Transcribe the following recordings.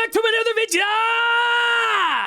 back to another video!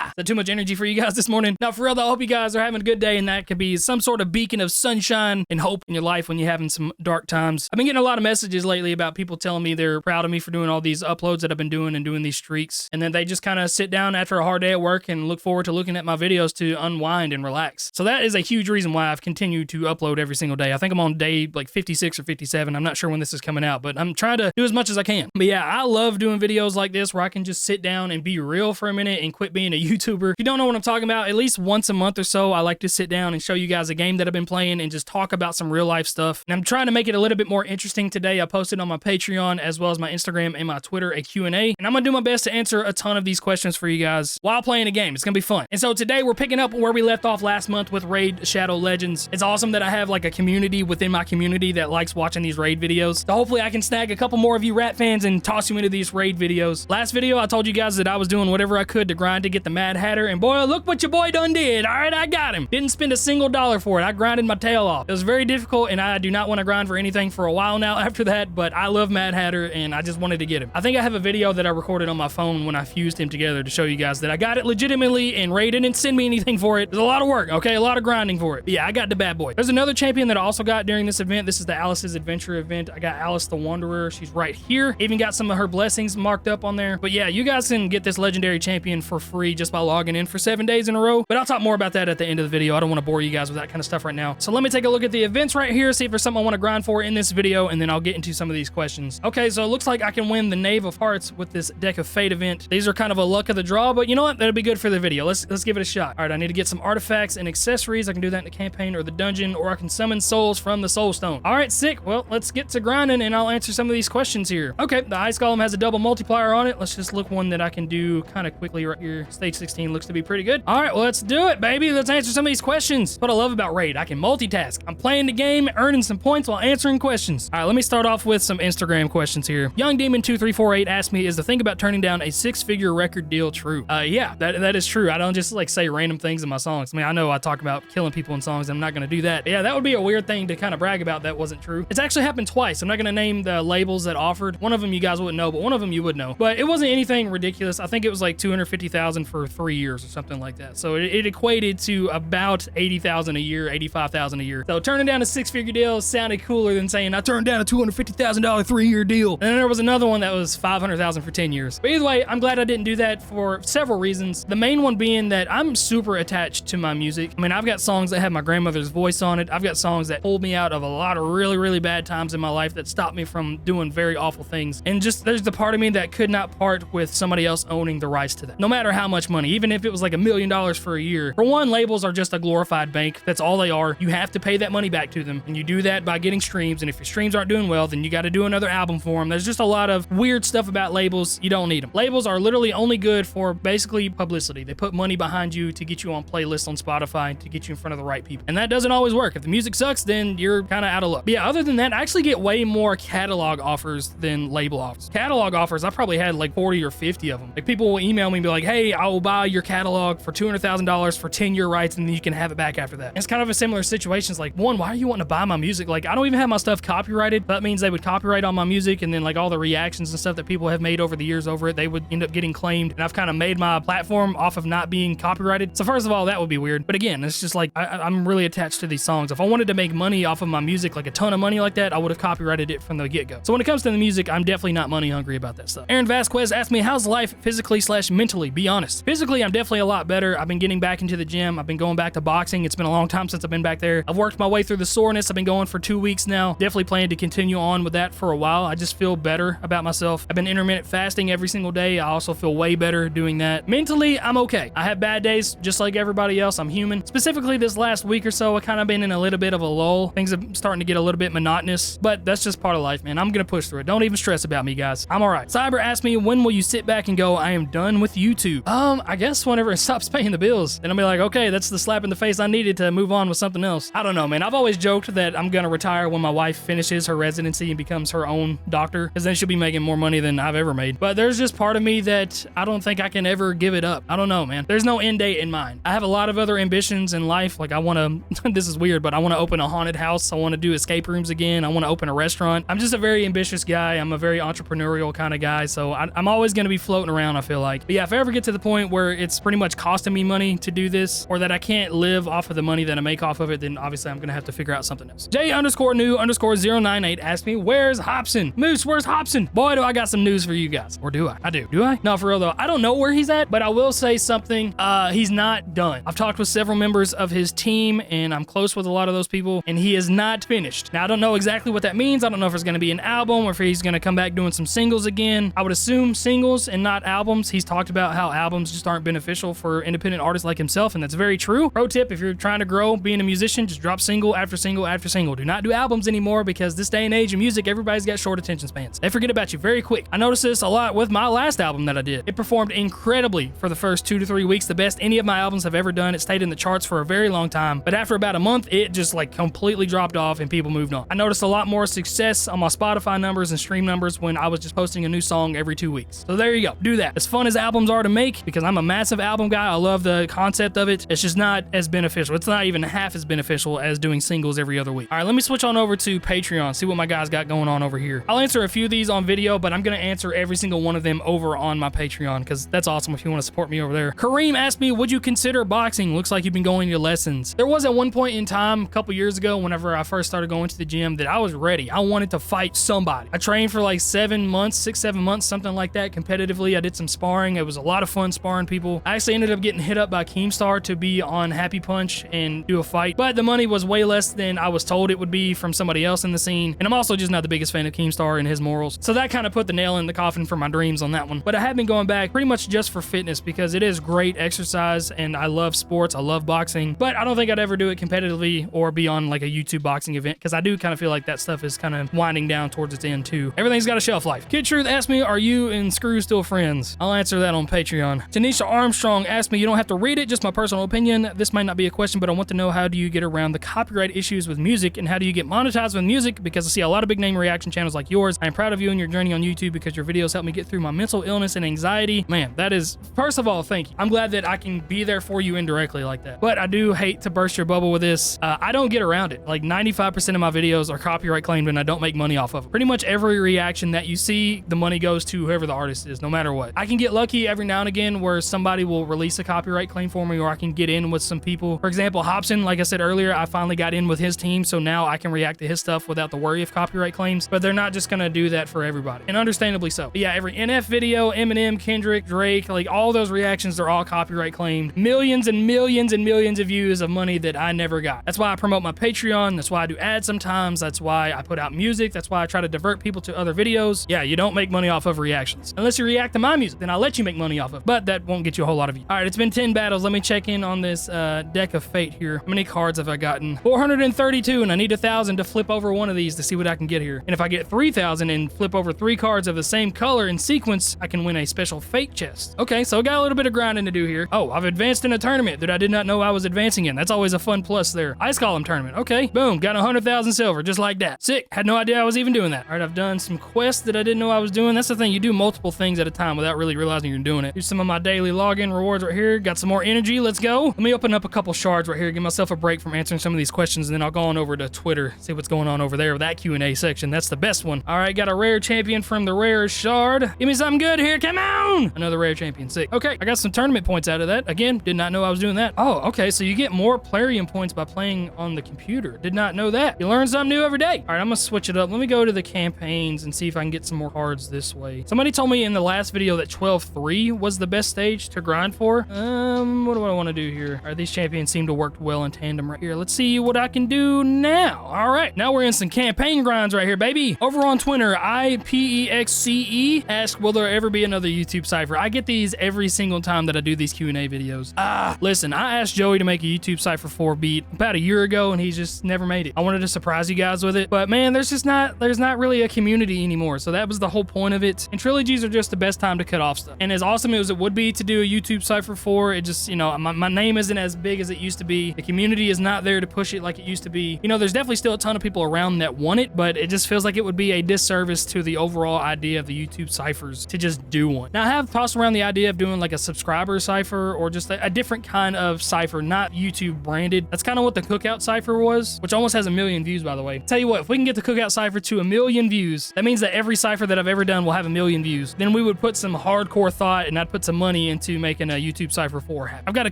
Is that too much energy for you guys this morning? Now, for real though, I hope you guys are having a good day, and that could be some sort of beacon of sunshine and hope in your life when you're having some dark times. I've been getting a lot of messages lately about people telling me they're proud of me for doing all these uploads that I've been doing and doing these streaks, and then they just kind of sit down after a hard day at work and look forward to looking at my videos to unwind and relax. So that is a huge reason why I've continued to upload every single day. I think I'm on day like 56 or 57. I'm not sure when this is coming out, but I'm trying to do as much as I can. But yeah, I love doing videos like this where I can just sit down and be real for a minute and quit being a YouTuber. If you don't know what I'm talking about, at least once a month or so, I like to sit down and show you guys a game that I've been playing and just talk about some real life stuff. And I'm trying to make it a little bit more interesting today. I posted on my Patreon as well as my Instagram and my Twitter a Q&A, and I'm gonna do my best to answer a ton of these questions for you guys while playing a game. It's gonna be fun. And so today we're picking up where we left off last month with Raid Shadow Legends. It's awesome that I have like a community within my community that likes watching these raid videos. So hopefully I can snag a couple more of you rat fans and toss you into these raid videos. Last video I told you guys that I was doing whatever I could to grind to get the Mad Hatter, and boy, look what your boy done did. All right, I got him. Didn't spend a single dollar for it. I grinded my tail off. It was very difficult, and I do not want to grind for anything for a while now after that, but I love Mad Hatter and I just wanted to get him. I think I have a video that I recorded on my phone when I fused him together to show you guys that I got it legitimately, and Ray didn't send me anything for it. There's a lot of work, okay? A lot of grinding for it. But yeah, I got the bad boy. There's another champion that I also got during this event. This is the Alice's Adventure event. I got Alice the Wanderer. She's right here. Even got some of her blessings marked up on there. But yeah, you guys can get this legendary champion for free just by logging in for 7 days in a row. But I'll talk more about that at the end of the video. I don't want to bore you guys with that kind of stuff right now. So let me take a look at the events right here, see if there's something I want to grind for in this video, and then I'll get into some of these questions. Okay, so it looks like I can win the Knave of Hearts with this Deck of Fate event. These are kind of a luck of the draw, but you know what? That'll be good for the video. Let's give it a shot. All right, I need to get some artifacts and accessories. I can do that in the campaign or the dungeon, or I can summon souls from the soul stone. All right, sick. Well, let's get to grinding and I'll answer some of these questions here. Okay, the ice golem has a double multiplier on it. Let's just look one that I can do kind of quickly right here. Stage 16 looks to be pretty good. All right, well, let's do it, baby. Let's answer some of these questions. That's what I love about Raid. I can multitask. I'm playing the game, earning some points while answering questions. All right, let me start off with some Instagram questions here. Young Demon 2348 asked me, is the thing about turning down a 6-figure record deal true? Yeah, that is true. I don't just like say random things in my songs. I mean, I know I talk about killing people in songs. I'm not going to do that. But yeah, that would be a weird thing to kind of brag about that wasn't true. It's actually happened twice. I'm not going to name the labels that offered. One of them you guys wouldn't know, but one of them you would know. But it wasn't anything ridiculous. I think it was like $250,000 for 3 years or something like that. So it equated to about $80,000 a year, $85,000 a year. So turning down a 6-figure deal sounded cooler than saying I turned down a $250,000 3-year deal. And then there was another one that was $500,000 for 10 years. But either way, I'm glad I didn't do that for several reasons. The main one being that I'm super attached to my music. I mean, I've got songs that have my grandmother's voice on it. I've got songs that pulled me out of a lot of really, really bad times in my life that stopped me from doing very awful things. And just there's the part of me that could not part with somebody else owning the rights to that. No matter how much money, even if it was like $1 million for a year. For one, labels are just a glorified bank. That's all they are. You have to pay that money back to them. And you do that by getting streams. And if your streams aren't doing well, then you got to do another album for them. There's just a lot of weird stuff about labels. You don't need them. Labels are literally only good for basically publicity. They put money behind you to get you on playlists on Spotify, to get you in front of the right people. And that doesn't always work. If the music sucks, then you're kind of out of luck. But yeah, other than that, I actually get way more catalog offers than label offers. Catalog offers, I probably had like 40 or 50 of them. Like people will email me and be like, hey, I will buy your catalog for $200,000 for 10-year rights, and then you can have it back after that. And it's kind of a similar situation. It's like, one, why are you wanting to buy my music? Like, I don't even have my stuff copyrighted. That means they would copyright on my music, and then like all the reactions and stuff that people have made over the years over it, they would end up getting claimed. And I've kind of made my platform off of not being copyrighted. So first of all, that would be weird. But again, it's just like, I'm really attached to these songs. If I wanted to make money off of my music, like a ton of money like that, I would have copyrighted it from the get-go. So when it comes to the music, I'm definitely not money hungry about that stuff. Aaron Vasquez asked me, how's life physically/mentally? Be honest. Physically, I'm definitely a lot better. I've been getting back into the gym. I've been going back to boxing. It's been a long time since I've been back there. I've worked my way through the soreness. I've been going for 2 weeks now. Definitely plan to continue on with that for a while. I just feel better about myself. I've been intermittent fasting every single day. I also feel way better doing that. Mentally, I'm okay. I have bad days just like everybody else. I'm human. Specifically this last week or so, I kind of been in a little bit of a lull. Things are starting to get a little bit monotonous, but that's just part of life, man. I'm gonna push through it. Don't even stress about me, guys. I'm all right. Cyber asked me, when will you sit back and go, I am done with YouTube? I I guess whenever it stops paying the bills, then I'll be like, okay, that's the slap in the face I needed to move on with something else. I don't know, man. I've always joked that I'm gonna retire when my wife finishes her residency and becomes her own doctor, because then she'll be making more money than I've ever made. But there's just part of me that I don't think I can ever give it up. I don't know, man. There's no end date in mind. I have a lot of other ambitions in life. Like I want to, this is weird, but I want to open a haunted house. I want to do escape rooms again. I want to open a restaurant. I'm just a very ambitious guy. I'm a very entrepreneurial kind of guy. So I'm always going to be floating around, I feel like. But yeah, if I ever get to the point where it's pretty much costing me money to do this, or that I can't live off of the money that I make off of it, then obviously I'm going to have to figure out something else. J_new_098 asked me, where's Hobson? Moose, where's Hobson? Boy, do I got some news for you guys. Or do I? I do. Do I? No, for real though. I don't know where he's at, but I will say something. He's not done. I've talked with several members of his team, and I'm close with a lot of those people, and he is not finished. Now, I don't know exactly what that means. I don't know if it's going to be an album or if he's going to come back doing some singles again. I would assume singles and not albums. He's talked about how albums just aren't beneficial for independent artists like himself, and that's very true. Pro tip, if you're trying to grow being a musician, just drop single after single after single. Do not do albums anymore, because this day and age in music, everybody's got short attention spans. They forget about you very quick. I noticed this a lot with my last album that I did. It performed incredibly for the first 2 to 3 weeks, the best any of my albums have ever done. It stayed in the charts for a very long time, but after about a month, it just like completely dropped off and people moved on. I noticed a lot more success on my Spotify numbers and stream numbers when I was just posting a new song every 2 weeks. So there you go. Do that. As fun as albums are to make, because I'm a massive album guy, I love the concept of it. It's just not as beneficial. It's not even half as beneficial as doing singles every other week. All right, let me switch on over to Patreon, see what my guys got going on over here. I'll answer a few of these on video, but I'm going to answer every single one of them over on my Patreon, because that's awesome if you want to support me over there. Kareem asked me, would you consider boxing? Looks like you've been going to lessons. There was at one point in time, a couple years ago, whenever I first started going to the gym, that I was ready. I wanted to fight somebody. I trained for like 7 months, 6-7 months, something like that, competitively. I did some sparring. It was a lot of fun sparring people. I actually ended up getting hit up by Keemstar to be on Happy Punch and do a fight, but the money was way less than I was told it would be from somebody else in the scene, and I'm also just not the biggest fan of Keemstar and his morals, so that kind of put the nail in the coffin for my dreams on that one. But I have been going back pretty much just for fitness, because it is great exercise and I love sports, I love boxing, but I don't think I'd ever do it competitively or be on like a YouTube boxing event, because I do kind of feel like that stuff is kind of winding down towards its end too. Everything's got a shelf life. Kid Truth asked me, are you and Screw still friends? I'll answer that on Patreon. Tanisha Armstrong asked me, you don't have to read it, just my personal opinion. This might not be a question, but I want to know, how do you get around the copyright issues with music, and how do you get monetized with music? Because I see a lot of big name reaction channels like yours. I am proud of you and your journey on YouTube, because your videos help me get through my mental illness and anxiety. Man, that is, first of all, thank you. I'm glad that I can be there for you indirectly like that. But I do hate to burst your bubble with this. I don't get around it. Like 95% of my videos are copyright claimed and I don't make money off of it. Pretty much every reaction that you see, the money goes to whoever the artist is, no matter what. I can get lucky every now and again where somebody will release a copyright claim for me, or I can get in with some people. For example, Hobson, like I said earlier, I finally got in with his team, so now I can react to his stuff without the worry of copyright claims, but they're not just gonna do that for everybody, and understandably so. But yeah, every NF video, Eminem, Kendrick, Drake, like all those reactions, they're all copyright claimed. Millions and millions and millions of views of money that I never got. That's why I promote my Patreon, that's why I do ads sometimes, that's why I put out music, that's why I try to divert people to other videos. Yeah, you don't make money off of reactions. Unless you react to my music, then I'll let you make money off of it, but that won't get you a whole lot of views. All right, it's been 10 battles. Let me check in on this deck of fate here. How many cards have I gotten? 432, and I need 1,000 to flip over one of these to see what I can get here. And if I get 3,000 and flip over 3 cards of the same color in sequence, I can win a special fate chest. Okay, so I got a little bit of grinding to do here. Oh, I've advanced in a tournament that I did not know I was advancing in. That's always a fun plus there. Ice Column tournament. Okay, boom, got 100,000 silver just like that. Sick. Had no idea I was even doing that. All right, I've done some quests that I didn't know I was doing. That's the thing, you do multiple things at a time without really realizing you're doing it. Here's some of my daily login rewards right here. Got some more energy. Let's go. Let me open up a couple shards right here, give myself a break from answering some of these questions, and then I'll go on over to Twitter, see what's going on over there with that Q&A section. That's the best one. All right, got a rare champion from the rare shard. Give me something good here. Come on. Another rare champion. Sick. Okay, I got some tournament points out of that. Again, did not know I was doing that. Oh, okay, so you get more Plarium points by playing on the computer. Did not know that. You learn something new every day. All right, I'm gonna switch it up. Let me go to the campaigns and see if I can get some more cards this way. Somebody told me in the last video that 12-3 was the best stage to grind for. What do I want to do here? All right, these champions seem to work well in tandem right here. Let's see what I can do now. All right, now we're in some campaign grinds right here, baby. Over on Twitter, IPEXCE asked, will there ever be another YouTube Cypher? I get these every single time that I do these Q&A videos. Listen, I asked Joey to make a YouTube Cypher 4 beat about a year ago, and he's just never made it. I wanted to surprise you guys with it, but man, there's not really a community anymore, so that was the whole point of it. And trilogies are just the best time to cut off stuff. And as awesome as it would be to do a YouTube Cypher for. It just, you know, my name isn't as big as it used to be. The community is not there to push it like it used to be. You know, there's definitely still a ton of people around that want it, but it just feels like it would be a disservice to the overall idea of the YouTube Cyphers to just do one. Now, I have tossed around the idea of doing like a subscriber Cypher or just a different kind of Cypher, not YouTube branded. That's kind of what the Cookout Cypher was, which almost has 1 million views, by the way. Tell you what, if we can get the Cookout Cypher to 1 million views, that means that every Cypher that I've ever done will have 1 million views. Then we would put some hardcore thought and I'd put some money into making a YouTube Cypher 4 happen. I've got a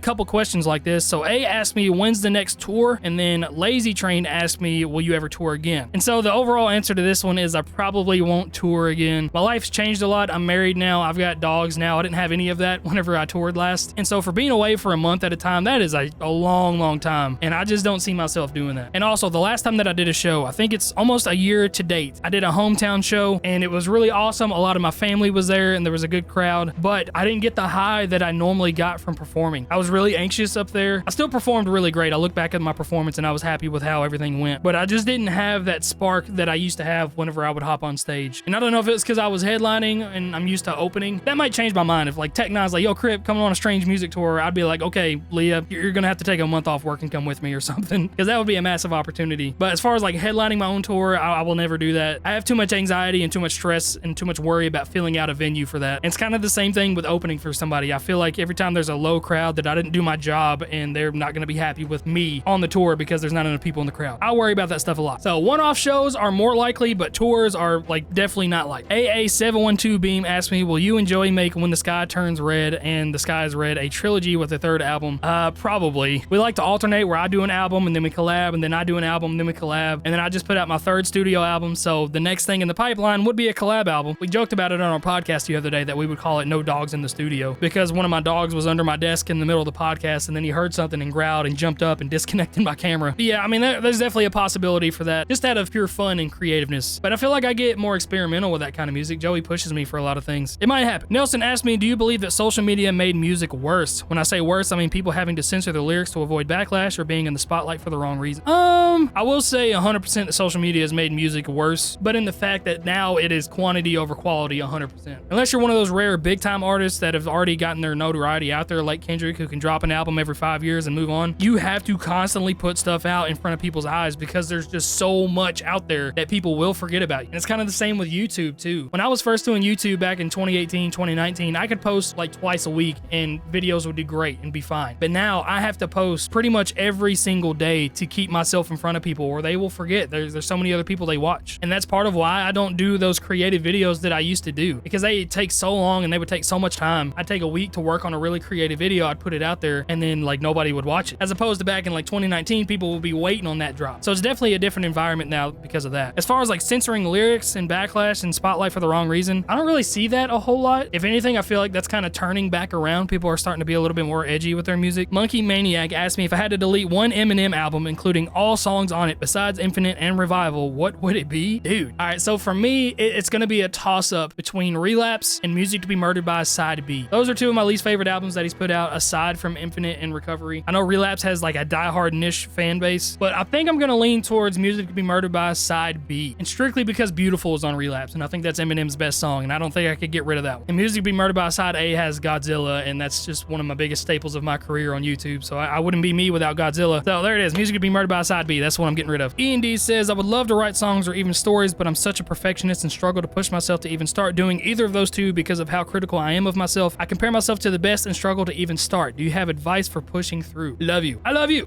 couple questions like this. So A asked me, when's the next tour? And then Lazy Train asked me, will you ever tour again? And so the overall answer to this one is I probably won't tour again. My life's changed a lot. I'm married now. I've got dogs now. I didn't have any of that whenever I toured last. And so for being away for a month at a time, that is a long time. And I just don't see myself doing that. And also the last time that I did a show, I think it's almost a year to date. I did a hometown show and it was really awesome. A lot of my family was there and there was a good crowd, but I didn't get the high that I normally got from performing. I was really anxious up there. I still performed really great. I look back at my performance and I was happy with how everything went, but I just didn't have that spark that I used to have whenever I would hop on stage. And I don't know if it's because I was headlining and I'm used to opening. That might change my mind. If like Tech Nine's like, yo, Crypt, coming on a Strange Music tour, I'd be like, okay, Leah, you're gonna have to take a month off work and come with me or something, because that would be a massive opportunity. But as far as like headlining my own tour, I will never do that. I have too much anxiety and too much stress and too much worry about filling out a venue for that. And it's kind of the same thing with opening for somebody. I feel like every time there's a low crowd that I didn't do my job and they're not gonna be happy with me on the tour because there's not enough people in the crowd. I worry about that stuff a lot. So one-off shows are more likely, but tours are like definitely not like. AA712 Beam asked me, will you enjoy making When the Sky Turns Red and the Sky is Red a trilogy with a third album? Probably. We like to alternate where I do an album and then we collab, and then I do an album and then we collab, and then I just put out my third studio album. So the next thing in the pipeline would be a collab album. We joked about it on our podcast the other day that we would call it No Dogs in the Studio, because one of my dogs was under my desk in the middle of the podcast and then he heard something and growled and jumped up and disconnected my camera. But yeah, I mean, there's definitely a possibility for that, just out of pure fun and creativeness. But I feel like I get more experimental with that kind of music. Joey pushes me for a lot of things. It might happen. Nelson asked me, do you believe that social media made music worse? When I say worse, I mean people having to censor their lyrics to avoid backlash or being in the spotlight for the wrong reason. I will say 100% that social media has made music worse, but in the fact that now it is quantity over quality 100%. Unless you're one of those rare big time artists that have already gotten their notoriety out there, like Kendrick, who can drop an album every 5 years and move on, you have to constantly put stuff out in front of people's eyes because there's just so much out there that people will forget about you. And it's kind of the same with YouTube too. When I was first doing YouTube back in 2018, 2019, I could post like twice a week and videos would do great and be fine. But now I have to post pretty much every single day to keep myself in front of people, or they will forget. There's so many other people they watch. And that's part of why I don't do those creative videos that I used to do, because they take so long and they would take so much time. I'd take a week to work on a really creative video, I'd put it out there, and then like nobody would watch it. As opposed to back in like 2019, people will be waiting on that drop. So it's definitely a different environment now because of that. As far as like censoring lyrics and backlash and spotlight for the wrong reason, I don't really see that a whole lot. If anything, I feel like that's kind of turning back around. People are starting to be a little bit more edgy with their music. Monkey Maniac asked me if I had to delete one Eminem album, including all songs on it besides Infinite and Revival, what would it be? Dude. All right, so for me, it's gonna be a toss-up between Relapse and Music to Be Murdered By Side B. Those are two of my least favorite albums that he's put out, aside from Infinite and Recovery. I know Relapse has like a diehard niche fan base, but I think I'm gonna lean towards Music to Be Murdered By Side B, and strictly because Beautiful is on Relapse, and I think that's Eminem's best song, and I don't think I could get rid of that one. And Music to Be Murdered By Side A has Godzilla, and that's just one of my biggest staples of my career on YouTube, so I wouldn't be me without Godzilla. So there it is, Music to Be Murdered By Side B. That's what I'm getting rid of. E&D says, I would love to write songs or even stories, but I'm such a perfectionist and struggle to push myself to even start doing either of those two because of how critical I am of myself. I compare myself to the best and struggle to even start. Do you have advice for pushing through? Love you. I love you.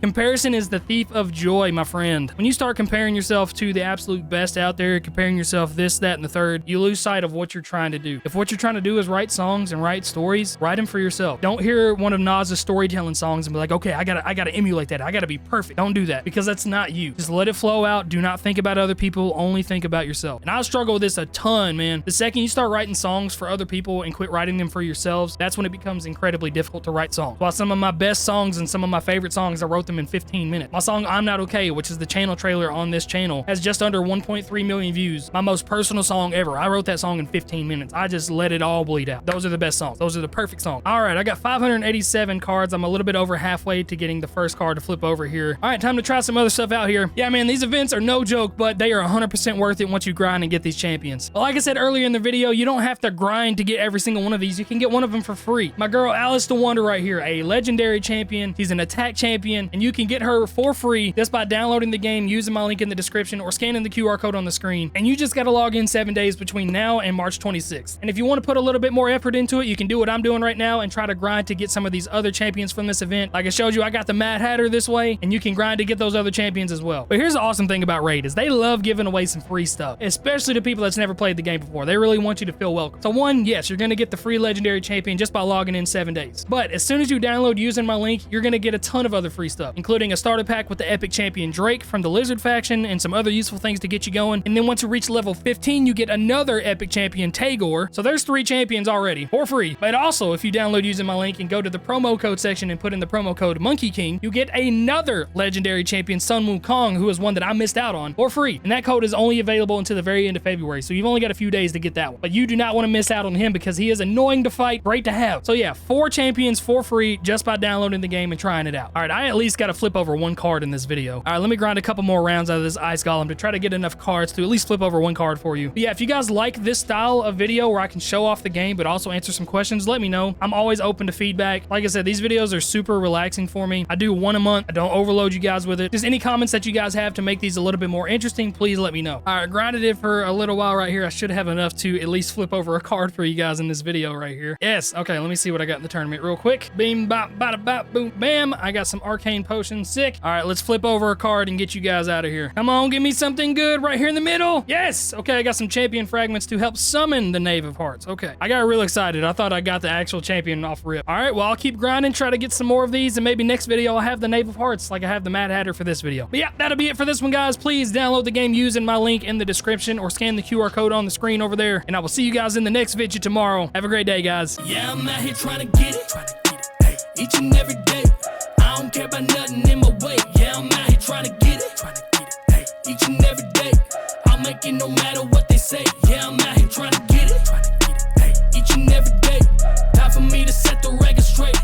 Comparison is the thief of joy, my friend. When you start comparing yourself to the absolute best out there, comparing yourself this, that, and the third, you lose sight of what you're trying to do. If what you're trying to do is write songs and write stories, write them for yourself. Don't hear one of Nas's storytelling songs and be like, okay, I gotta emulate that. I gotta be perfect. Don't do that, because that's not you. Just let it flow out. Do not think about other people. Only think about yourself. And I struggle with this a ton, man. The second you start writing songs for other people and quit writing them for yourselves, that's when it becomes incredibly difficult to write songs. While some of my best songs and some of my favorite songs, I wrote them in 15 minutes. My song I'm Not Okay, which is the channel trailer on this channel, has just under 1.3 million views. My most personal song ever. I wrote that song in 15 minutes. I just let it all bleed out. Those are the best songs. Those are the perfect songs. All right, I got 587 cards. I'm a little bit over halfway to getting the first card to flip over here. All right, time to try some other stuff out here. Yeah, man, these events are no joke, but they are 100% worth it once you grind and get these champions. But like I said earlier in the video, you don't have to grind to get every single one of these these, you can get one of them for free. My girl Alice the Wonder right here, a legendary champion. She's an attack champion, and you can get her for free just by downloading the game, using my link in the description, or scanning the QR code on the screen. And you just got to log in 7 days between now and March 26th. And if you want to put a little bit more effort into it, you can do what I'm doing right now and try to grind to get some of these other champions from this event. Like I showed you, I got the Mad Hatter this way, and you can grind to get those other champions as well. But here's the awesome thing about Raid is they love giving away some free stuff, especially to people that's never played the game before. They really want you to feel welcome. So one, yes, you're going to get the free legendary champion just by logging in 7 days. But as soon as you download using my link, you're going to get a ton of other free stuff, including a starter pack with the epic champion Drake from the Lizard faction and some other useful things to get you going. And then once you reach level 15, you get another epic champion TAGOAR. So there's 3 champions already for free. But also, if you download using my link and go to the promo code section and put in the promo code Monkey King, you get another legendary champion, Sun Wukong, who is one that I missed out on, for free. And that code is only available until the very end of February, so you've only got a few days to get that one. But you do not want to miss out on him because he is annoying to fight, great to have. So yeah, 4 champions for free just by downloading the game and trying it out. All right, I at least got to flip over 1 card in this video. All right, let me grind a couple more rounds out of this Ice Golem to try to get enough cards to at least flip over 1 card for you. But yeah, if you guys like this style of video where I can show off the game but also answer some questions, let me know. I'm always open to feedback. Like I said, these videos are super relaxing for me. I do 1 a month. I don't overload you guys with it. Just any comments that you guys have to make these a little bit more interesting, please let me know. All right, grinded it for a little while right here. I should have enough to at least flip over a card for you guys in this video right here. Yes, okay, let me see what I got in the tournament real quick. Beam, bop, bada, bop, boom, bam. I got some arcane potions, sick. All right, let's flip over a card and get you guys out of here. Come on, give me something good right here in the middle. Yes, okay, I got some champion fragments to help summon the Knave of Hearts. Okay, I got real excited. I thought I got the actual champion off rip. All right, well, I'll keep grinding, try to get some more of these, and maybe next video I'll have the Knave of Hearts like I have the Mad Hatter for this video. But yeah, that'll be it for this one, guys. Please download the game using my link in the description or scan the QR code on the screen over there, and I will see you guys in the next video tomorrow. Have a great day, guys. Yeah, I'm out here trying to get it, hey, each and every day. I don't care about nothing in my way. Yeah, I'm out here trying to get it, hey, each and every day. I'll make it no matter what they say. Yeah, I'm out here trying to get it, hey, each and every day. Time for me to set the record straight.